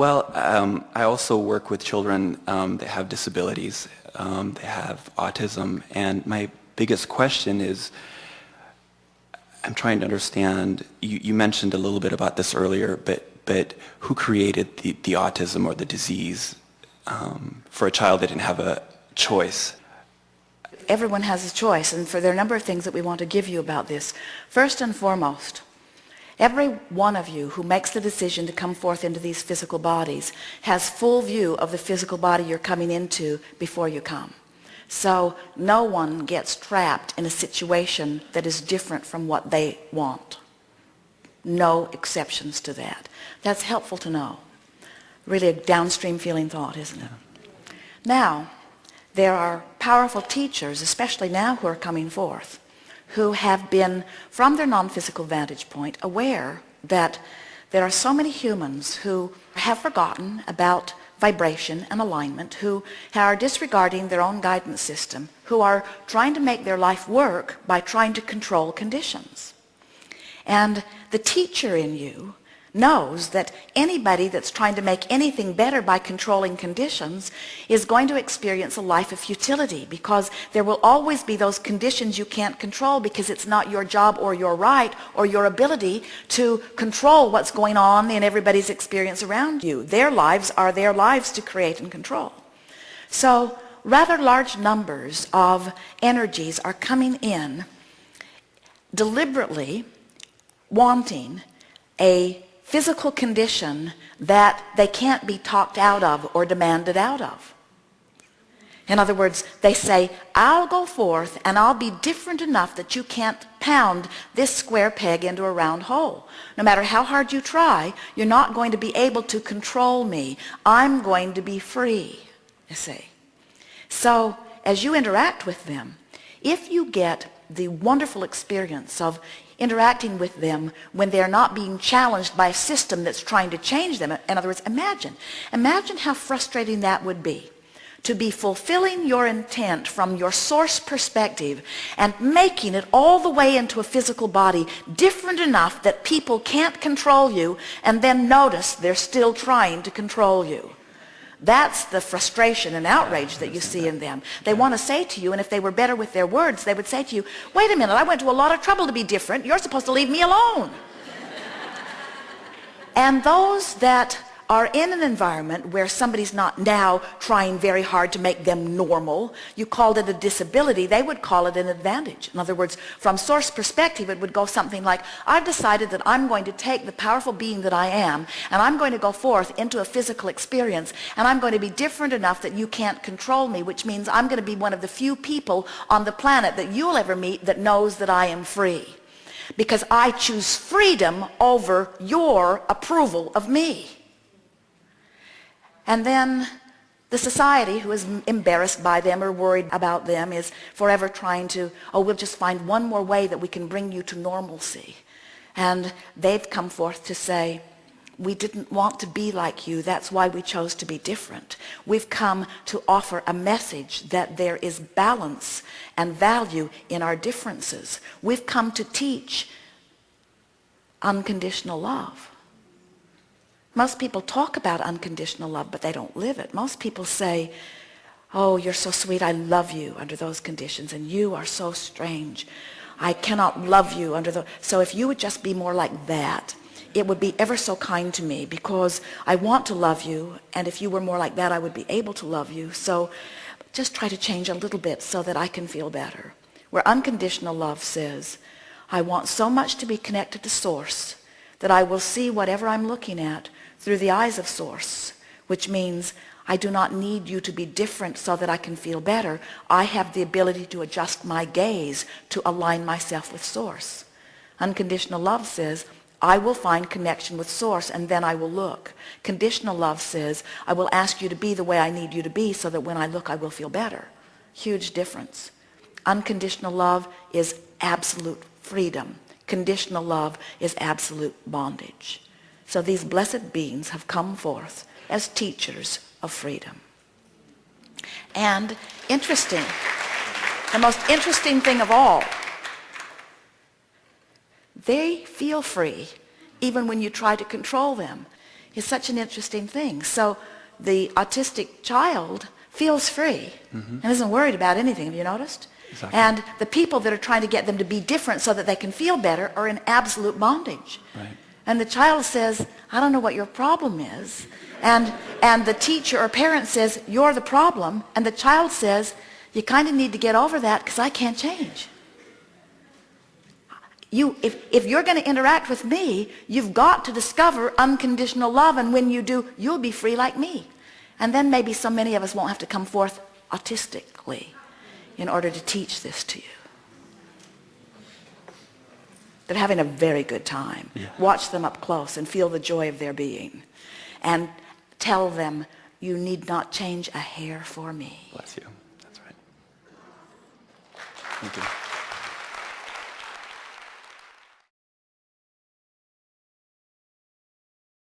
I also work with children that have disabilities, they have autism, and my biggest question is, I'm trying to understand, you mentioned a little bit about this earlier, but who created the autism or the disease for a child that didn't have a choice? Everyone has a choice, and there are a number of things that we want to give you about this. First and foremost, every one of you who makes the decision to come forth into these physical bodies has full view of the physical body you're coming into before you come. So no one gets trapped in a situation that is different from what they want. No exceptions to that. That's helpful to know. Really a downstream feeling thought, isn't it? Now, there are powerful teachers, especially now who are coming forth, who have been, from their non-physical vantage point, aware that there are so many humans who have forgotten about vibration and alignment, who are disregarding their own guidance system, who are trying to make their life work by trying to control conditions. And the teacher in you knows that anybody that's trying to make anything better by controlling conditions is going to experience a life of futility, because there will always be those conditions you can't control, because it's not your job or your right or your ability to control what's going on in everybody's experience around you. Their lives are their lives to create and control. So rather large numbers of energies are coming in deliberately wanting a physical condition that they can't be talked out of or demanded out of. In other words, they say, I'll go forth and I'll be different enough that you can't pound this square peg into a round hole. No matter how hard you try, you're not going to be able to control me. I'm going to be free, you see. So as you interact with them, if you get the wonderful experience of interacting with them when they're not being challenged by a system that's trying to change them. In other words, imagine how frustrating that would be, to be fulfilling your intent from your source perspective and making it all the way into a physical body different enough that people can't control you, and then notice they're still trying to control you. That's the frustration and outrage that you see in them. They want to say to you, and if they were better with their words, they would say to you, wait a minute, I went to a lot of trouble to be different. You're supposed to leave me alone. And those that are in an environment where somebody's not now trying very hard to make them normal, you called it a disability, they would call it an advantage. In other words, from source perspective, it would go something like, I've decided that I'm going to take the powerful being that I am, and I'm going to go forth into a physical experience, and I'm going to be different enough that you can't control me, which means I'm going to be one of the few people on the planet that you'll ever meet that knows that I am free. Because I choose freedom over your approval of me. And then the society, who is embarrassed by them or worried about them, is forever trying to, we'll just find one more way that we can bring you to normalcy. And they've come forth to say, we didn't want to be like you, that's why we chose to be different. We've come to offer a message that there is balance and value in our differences. We've come to teach unconditional love. Most people talk about unconditional love, but they don't live it. Most people say, oh, you're so sweet, I love you under those conditions, and you are so strange. I cannot love you under those. So if you would just be more like that, it would be ever so kind to me, because I want to love you, and if you were more like that, I would be able to love you. So just try to change a little bit so that I can feel better. Where unconditional love says, I want so much to be connected to Source that I will see whatever I'm looking at through the eyes of Source, which means I do not need you to be different so that I can feel better. I have the ability to adjust my gaze to align myself with Source. Unconditional love says, I will find connection with Source, and then I will look. Conditional love says, I will ask you to be the way I need you to be so that when I look, I will feel better. Huge difference. Unconditional love is absolute freedom. Conditional love is absolute bondage. So these blessed beings have come forth as teachers of freedom. And interesting, the most interesting thing of all, they feel free even when you try to control them. is such an interesting thing. So the autistic child feels free and isn't worried about anything. Have you noticed? Exactly. And the people that are trying to get them to be different so that they can feel better are in absolute bondage. Right. And the child says, I don't know what your problem is. And the teacher or parent says, you're the problem. And the child says, you kind of need to get over that because I can't change. If you're going to interact with me, you've got to discover unconditional love. And when you do, you'll be free like me. And then maybe so many of us won't have to come forth autistically in order to teach this to you. They're having a very good time. Yeah. Watch them up close and feel the joy of their being. And tell them, you need not change a hair for me. Bless you. That's right. Thank you.